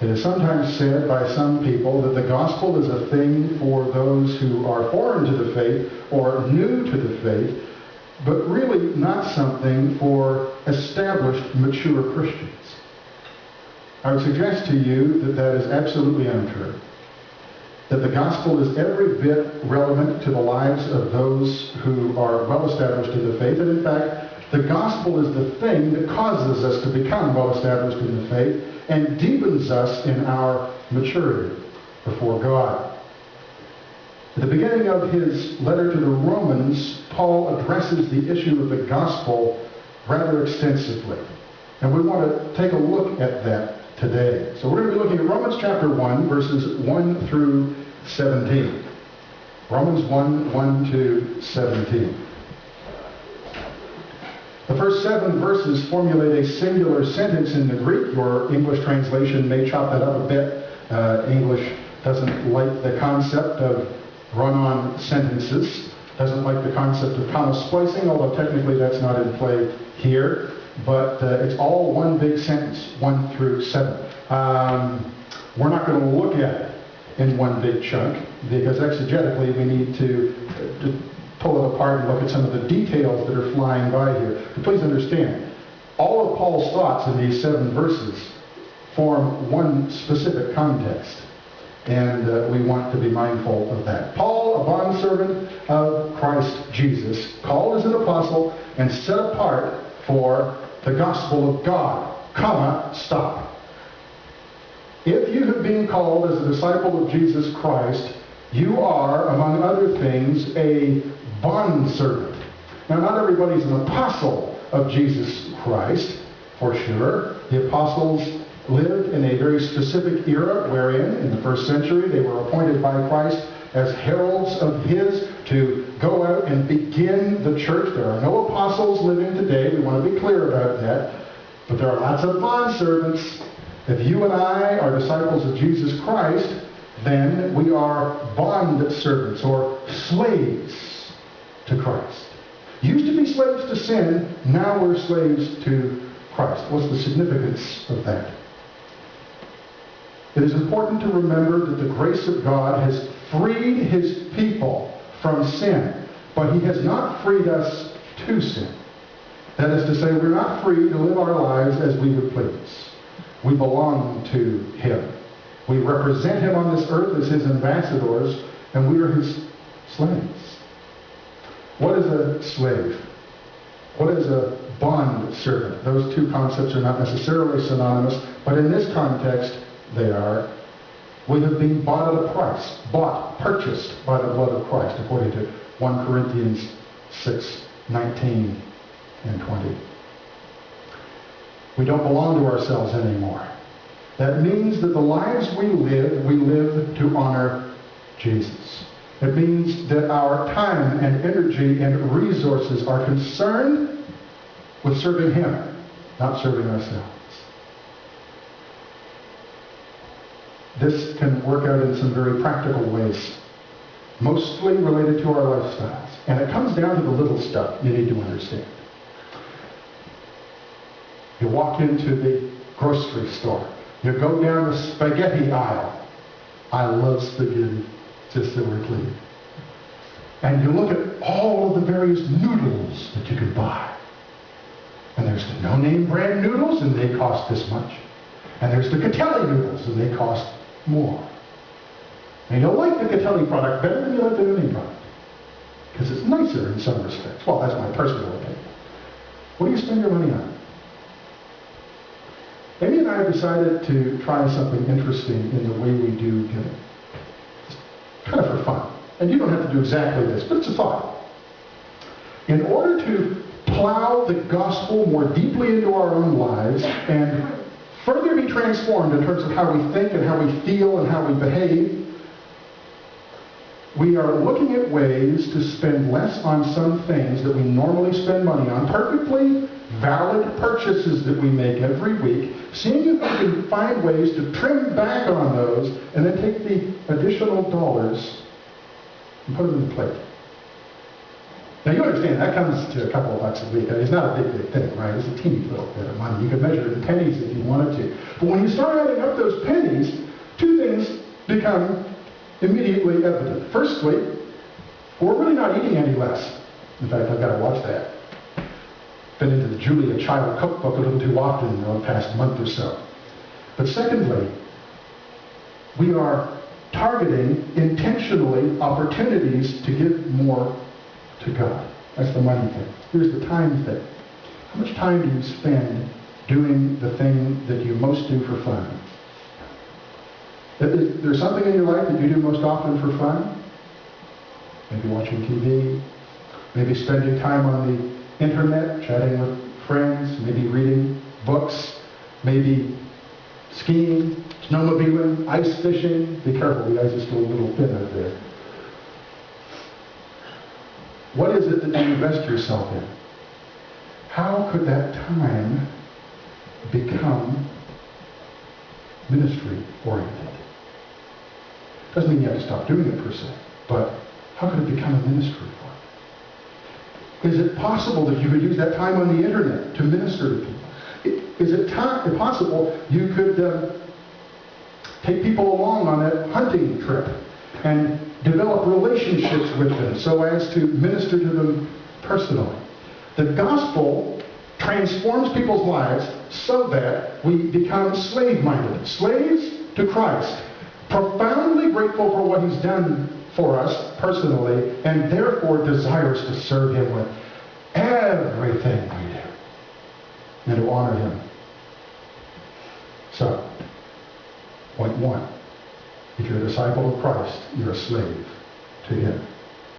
It is sometimes said by some people that the gospel is a thing for those who are foreign to the faith or new to the faith, but really not something for established, mature Christians. I would suggest to you that that is absolutely untrue. That the gospel is every bit relevant to the lives of those who are well established in the faith, and in fact, the gospel is the thing that causes us to become well established in the faith and deepens us in our maturity before God. At the beginning of his letter to the Romans, Paul addresses the issue of the gospel rather extensively. And we want to take a look at that today. So we're going to be looking at Romans chapter 1, verses 1 through 17. Romans 1, 1 to 17. The first 7 verses formulate a singular sentence in the Greek. Your English translation may chop that up a bit. English doesn't like the concept of run-on sentences, doesn't like the concept of comma splicing, although technically that's not in play here. But it's all one big sentence, 1 through 7. We're not going to look at it in one big chunk, because exegetically we need to pull it apart and look at some of the details that are flying by here. But please understand, all of Paul's thoughts in these 7 verses form one specific context, and we want to be mindful of that. Paul, a bondservant of Christ Jesus, called as an apostle and set apart for the gospel of God, comma, stop. If you have been called as a disciple of Jesus Christ, you are, among other things, a bondservant. Now, not everybody's an apostle of Jesus Christ, for sure. The apostles lived in a very specific era wherein, in the first century, they were appointed by Christ as heralds of his to go out and begin the church. There are no apostles living today. We want to be clear about that. But there are lots of bondservants. If you and I are disciples of Jesus Christ, then we are bondservants or slaves to Christ. Used to be slaves to sin, now we're slaves to Christ. What's the significance of that? It is important to remember that the grace of God has freed his people from sin, but he has not freed us to sin. That is to say, we're not free to live our lives as we would please. We belong to him. We represent him on this earth as his ambassadors, and we are his slaves. What is a slave? What is a bond servant? Those two concepts are not necessarily synonymous, but in this context, they are. We have been bought at a price, bought, purchased by the blood of Christ, according to 1 Corinthians 6, 19 and 20. We don't belong to ourselves anymore. That means that the lives we live to honor Jesus. It means that our time and energy and resources are concerned with serving him, not serving ourselves. This can work out in some very practical ways, mostly related to our lifestyles. And it comes down to the little stuff you need to understand. You walk into the grocery store. You go down the spaghetti aisle. I love spaghetti, just so we're clear. And you look at all of the various noodles that you can buy. And there's the no-name brand noodles, and they cost this much. And there's the Catelli noodles, and they cost more. And you'll like the Catelli product better than you like the no-name product, because it's nicer in some respects. Well, that's my personal opinion. What do you spend your money on? Amy and I have decided to try something interesting in the way we do giving. It's kind of for fun. And you don't have to do exactly this, but it's a thought. In order to plow the gospel more deeply into our own lives and further be transformed in terms of how we think and how we feel and how we behave, we are looking at ways to spend less on some things that we normally spend money on, perfectly valid purchases that we make every week, seeing if we can find ways to trim back on those and then take the additional dollars and put them in the plate. Now you understand, that comes to a couple of bucks a week. It's not a big thing, right? It's a teeny little bit of money. You could measure it in pennies if you wanted to. But when you start adding up those pennies, become immediately evident. Firstly, we're really not eating any less. In fact, I've got to watch that. Been into the Julia Child cookbook a little too often in the past month or so. But secondly, we are targeting intentionally opportunities to give more to God. That's the money thing. Here's the time thing. How much time do you spend doing the thing that you most do for fun? Is there something in your life that you do most often for fun? Maybe watching TV, maybe spending time on the internet, chatting with friends, maybe reading books, maybe skiing, snowmobiling, ice fishing. Be careful, the ice is still a little thin out there. What is it that you invest yourself in? How could that time become ministry-oriented? Doesn't mean you have to stop doing it per se, but how could it become a ministry for you? Is it possible that you could use that time on the internet to minister to people? Is it possible you could take people along on a hunting trip and develop relationships with them so as to minister to them personally? The gospel transforms people's lives so that we become slave-minded. Slaves to Christ. Profoundly grateful for what He's done for us personally, and therefore desires to serve Him with everything we do and to honor Him. So, point one, if you're a disciple of Christ, you're a slave to Him.